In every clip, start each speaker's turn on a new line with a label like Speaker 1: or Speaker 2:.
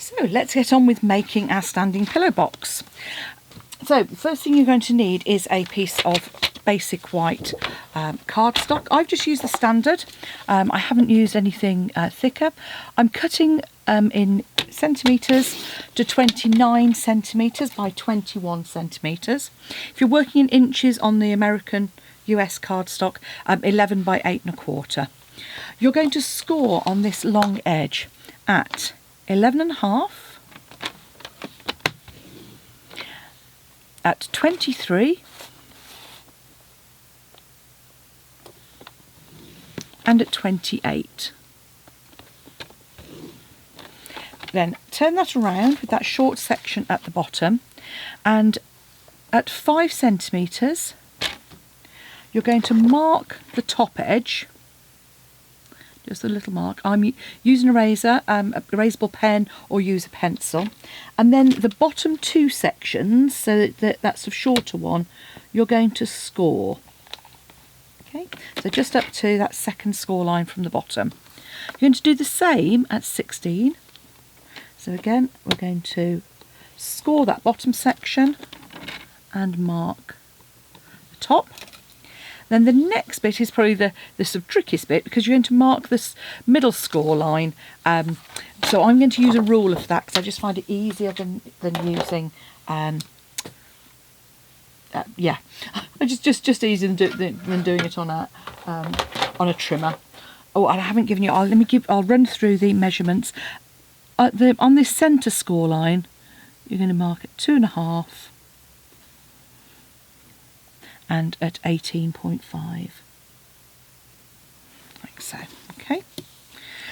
Speaker 1: So let's get on with making our standing pillow box. So the first thing you're going to need is a piece of basic white cardstock. I've just used the standard. I haven't used anything thicker. I'm cutting in centimetres to 29 centimetres by 21 centimetres. If you're working in inches on the American US cardstock, 11 by 8¼ You're going to score on this long edge at 11½, at 23, and at 28. Then turn that around with that short section at the bottom, and at 5 centimetres you're going to mark the top edge, just a little mark. I'm using an eraser, a erasable pen, or use a pencil. And then the bottom 2 sections, so that's the shorter one, you're going to score. Okay, so just up to that second score line from the bottom. You're going to do the same at 16. So again, we're going to score that bottom section and mark the top. Then the next bit is probably the sort of trickiest bit, because you're going to mark this middle score line. So I'm going to use a ruler for that, because I just find it easier than using, yeah, just easier than doing it on a trimmer. Oh, I haven't given you. I'll run through the measurements. On this centre score line, you're going to mark at 2½. And at 18.5, like so. Okay,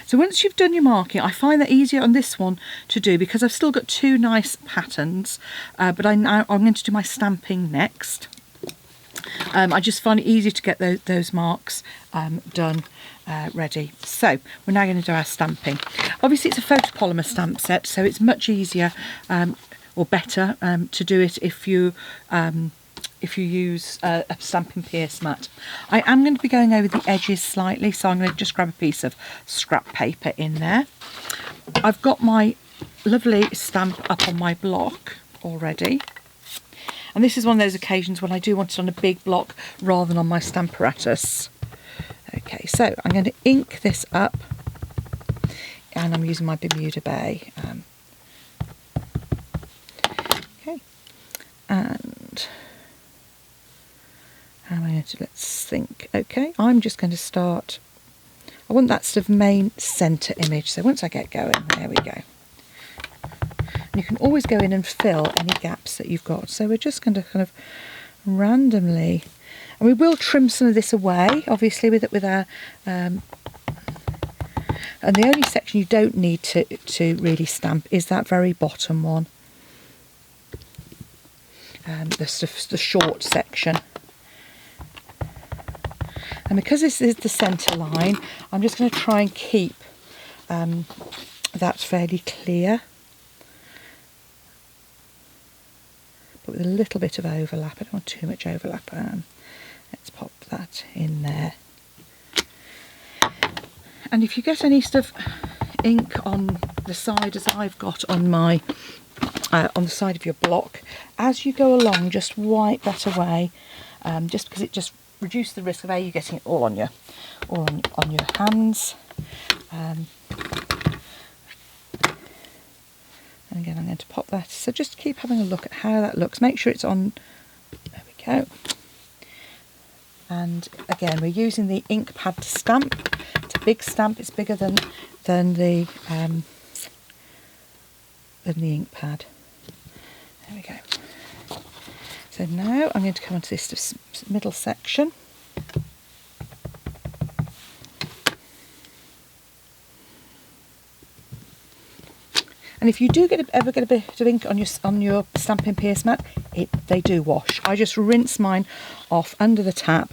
Speaker 1: so once you've done your marking, I find that easier on this one to do, because I've still got 2 nice patterns, but I'm going to do my stamping next. I just find it easier to get those marks done ready. So we're now going to do our stamping. Obviously it's a photopolymer stamp set, so it's much easier or better to do it if you use a Stampin' Pierce mat. I am going to be going over the edges slightly, so I'm going to just grab a piece of scrap paper in there. I've got my lovely stamp up on my block already. And this is one of those occasions when I do want it on a big block rather than on my Stamparatus. Okay, so I'm going to ink this up, and I'm using my Bermuda Bay. Okay, and how am I going to, let's think. Okay, I'm just going to start. I want that sort of main centre image. So once I get going, there we go. And you can always go in and fill any gaps that you've got. So we're just going to kind of randomly, and we will trim some of this away, obviously, with our. And the only section you don't need to really stamp is that very bottom one, the short section. And because this is the centre line, I'm just going to try and keep that fairly clear, but with a little bit of overlap. I don't want too much overlap. Let's pop that in there. And if you get any sort of ink on the side, as I've got on my on the side of your block, as you go along, just wipe that away, just because it just reduces the risk of you getting it all on your hands. And again, I'm going to pop that. So just keep having a look at how that looks. Make sure it's on. There we go. And again, we're using the ink pad to stamp. It's a big stamp. It's bigger than the ink pad. There we go. So now I'm going to come onto this middle section. And if you do ever get a bit of ink on your Stampin' Pierce mat, they do wash. I just rinse mine off under the tap,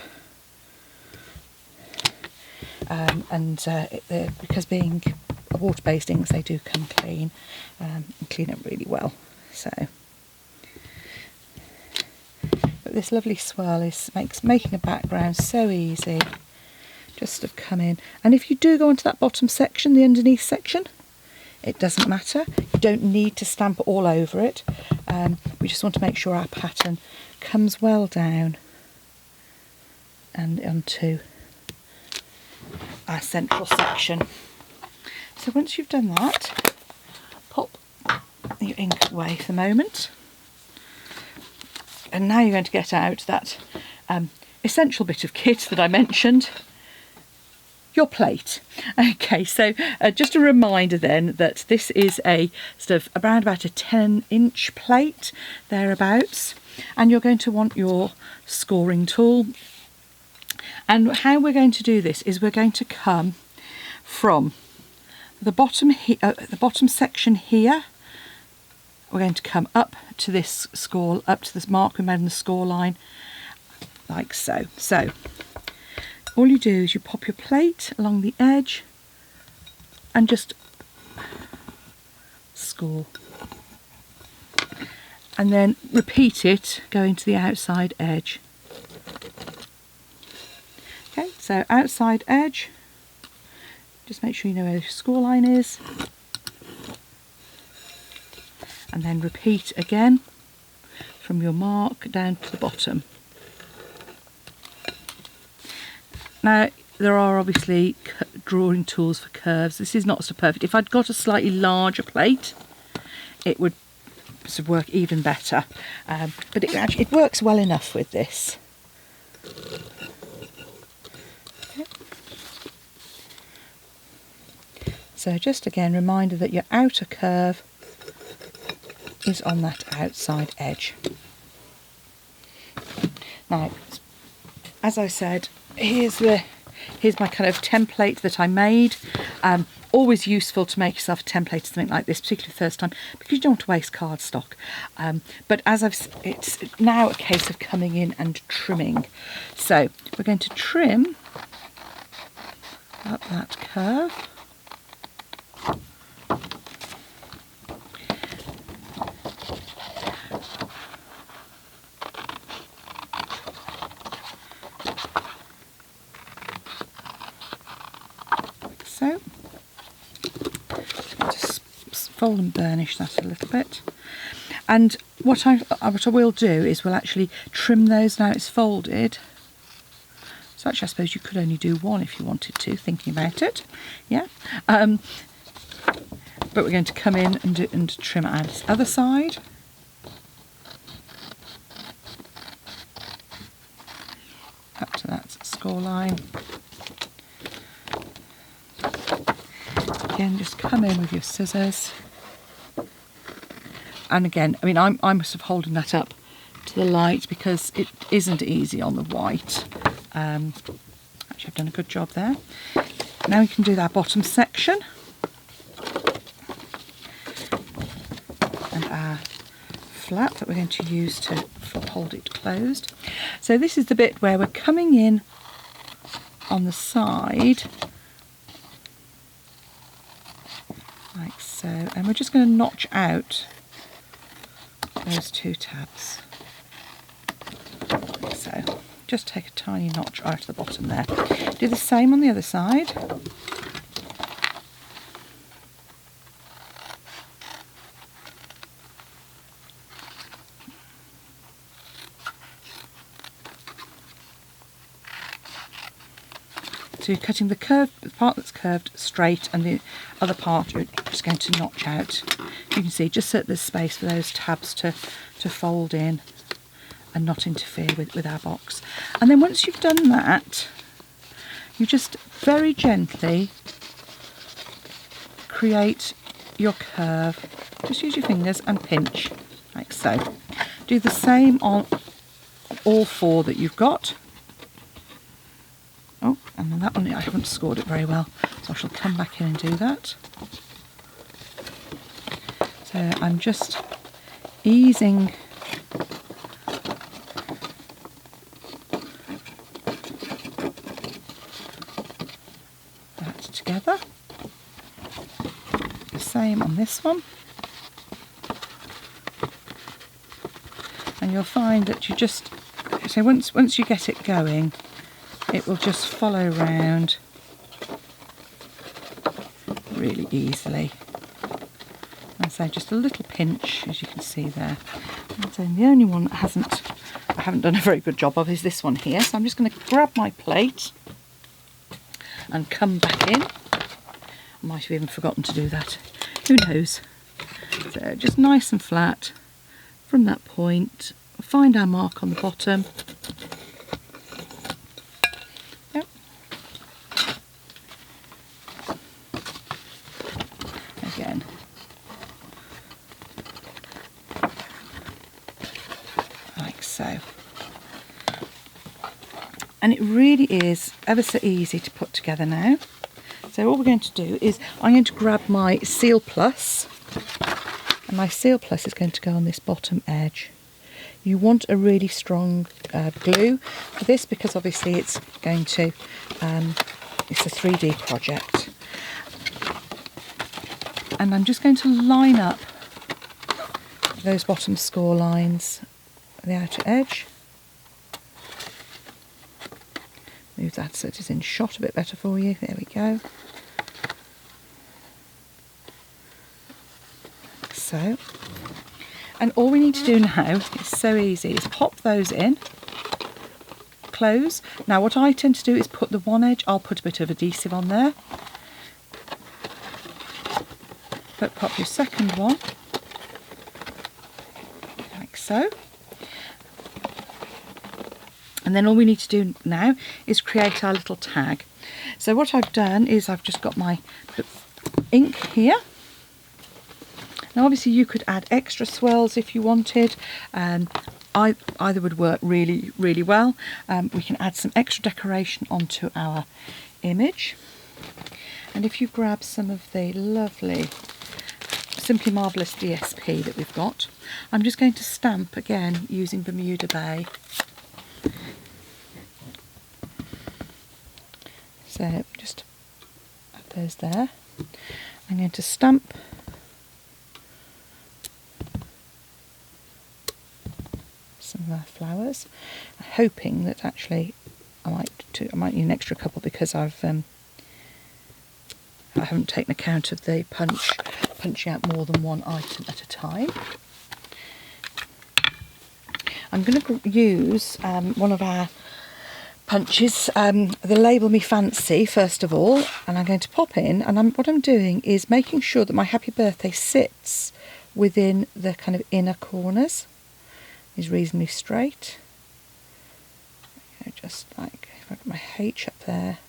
Speaker 1: because being a water-based inks, they do come clean and clean up really well. So, but this lovely swirl makes making a background so easy. Just to come in, and if you do go onto that bottom section, the underneath section, it doesn't matter. You don't need to stamp all over it. We just want to make sure our pattern comes well down and onto our central section. So once you've done that, pop your ink away for the moment. And now you're going to get out that essential bit of kit that I mentioned, your plate. Okay, so just a reminder then that this is a sort of around about a 10-inch plate, thereabouts, and you're going to want your scoring tool. And how we're going to do this is we're going to come from the bottom the bottom section here. We're going to come up to this score, up to this mark we made on the score line, like so. So all you do is you pop your plate along the edge and just score. And then repeat it going to the outside edge. Okay, so outside edge, just make sure you know where the score line is. And then repeat again from your mark down to the bottom. Now there are obviously drawing tools for curves. This is not so perfect. If I'd got a slightly larger plate, it would sort of work even better. But it works well enough with this. Okay. So just again, reminder that your outer curve is on that outside edge. Now, as I said, here's my kind of template that I made. Always useful to make yourself a template of something like this, particularly the first time, because you don't want to waste cardstock. But it's now a case of coming in and trimming. So we're going to trim up that curve. So, just fold and burnish that a little bit. And what I will do is we'll actually trim those now it's folded. So actually I suppose you could only do one if you wanted to, thinking about it. Yeah. But we're going to come in and trim out this other side. Up to that score line. Again, just come in with your scissors. And again, I mean, I'm sort of holding that up to the light because it isn't easy on the white. Actually, I've done a good job there. Now we can do that bottom section. And our flap that we're going to use to hold it closed. So this is the bit where we're coming in on the side, like so, and we're just going to notch out those two tabs, like so. Just take a tiny notch right at the bottom there. Do the same on the other side. So you're cutting the part that's curved straight, and the other part you're just going to notch out. You can see just so that there's space for those tabs to fold in and not interfere with our box. And then once you've done that, you just very gently create your curve. Just use your fingers and pinch, like so. Do the same on all four that you've got. Oh, and then that one, I haven't scored it very well, so I shall come back in and do that. So I'm just easing that together. The same on this one. And you'll find that you just, so once you get it going, it will just follow round really easily. And so just a little pinch, as you can see there. And so the only one that I haven't done a very good job of is this one here. So I'm just going to grab my plate and come back in. I might have even forgotten to do that. Who knows? So just nice and flat from that point. Find our mark on the bottom. Yep. Again. Like so. And it really is ever so easy to put together now. So all we're going to do is I'm going to grab my Seal Plus, and my Seal Plus is going to go on this bottom edge. You want a really strong glue for this because obviously it's going to, it's a 3D project. And I'm just going to line up those bottom score lines at the outer edge. Move that so it is in shot a bit better for you. There we go. So, and all we need to do now is so easy, is pop those in, close. Now what I tend to do is put the one edge, I'll put a bit of adhesive on there, but pop your second one, like so. And then all we need to do now is create our little tag. So what I've done is I've just got my ink here. Now obviously you could add extra swirls if you wanted. Either would work really, really well. We can add some extra decoration onto our image. And if you grab some of the lovely Simply Marvellous DSP that we've got, I'm just going to stamp again using Bermuda Bay. So just add those there. I'm going to stamp some of our flowers, hoping that actually I might need an extra couple because I haven't taken account of the punching out more than one item at a time. I'm going to use one of our punches, the Label Me Fancy first of all, and I'm going to pop in, and what I'm doing is making sure that my Happy Birthday sits within the kind of inner corners, is reasonably straight. Just like if I put my H up there,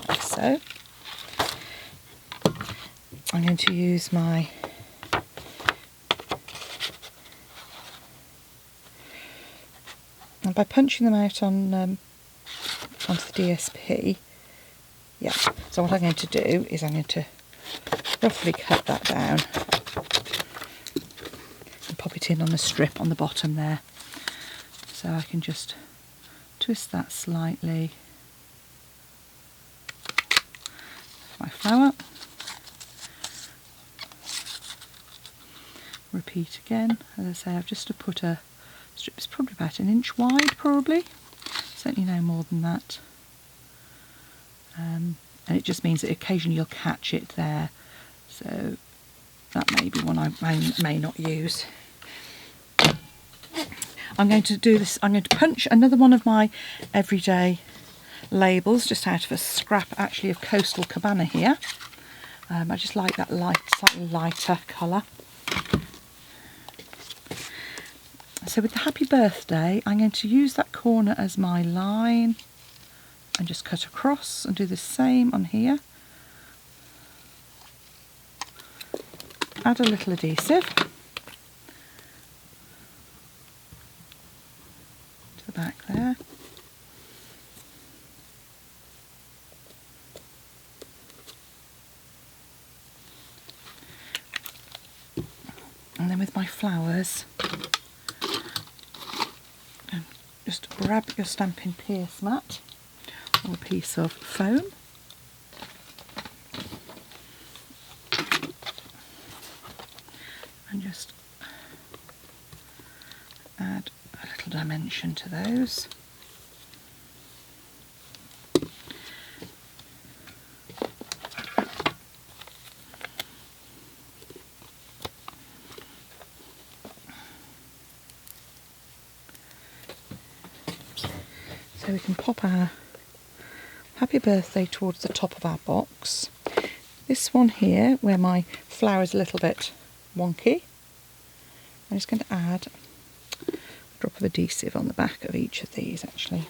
Speaker 1: like so. I'm going to use my and by punching them out on onto the DSP, yeah. So what I'm going to do is I'm going to roughly cut that down and pop it in on a strip on the bottom there. So I can just twist that slightly. My flower. Repeat again. As I say, I've just put a strip. It's probably about 1 inch wide, probably. Certainly no more than that. And it just means that occasionally you'll catch it there. So that may be one I may not use. I'm going to do this. I'm going to punch another one of my everyday labels just out of a scrap actually of Coastal Cabana here. I just like that slightly lighter colour. So with the Happy Birthday, I'm going to use that corner as my line and just cut across and do the same on here. Add a little adhesive to the back there. And then with my flowers, just grab your Stampin' Pierce mat or a piece of foam. And just add a little dimension to those. So we can pop our happy birthday towards the top of our box. This one here, where my flower is a little bit wonky, I'm just going to add a drop of adhesive on the back of each of these actually.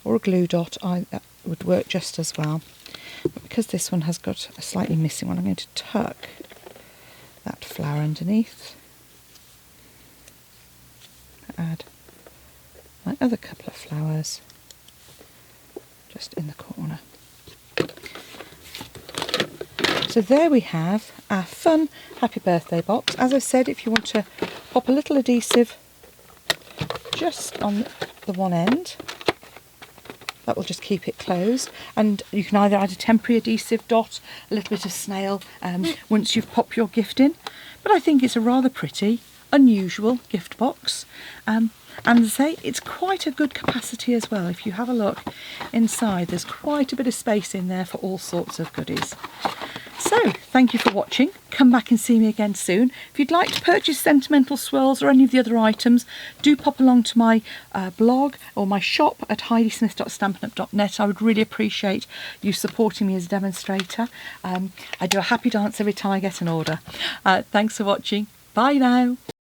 Speaker 1: Or a glue dot, that would work just as well. But because this one has got a slightly missing one, I'm going to tuck that flower underneath. Add my other couple of flowers just in the corner. So there we have our fun happy birthday box. As I said, if you want to pop a little adhesive just on the one end, that will just keep it closed, and you can either add a temporary adhesive dot, a little bit of snail once you've popped your gift in. But I think it's a rather pretty, unusual gift box, and as I say, it's quite a good capacity as well. If you have a look inside, there's quite a bit of space in there for all sorts of goodies. So, thank you for watching. Come back and see me again soon. If you'd like to purchase Sentimental Swirls or any of the other items, do pop along to my blog or my shop at heidismith.stampinup.net. I would really appreciate you supporting me as a demonstrator. I do a happy dance every time I get an order. Thanks for watching. Bye now.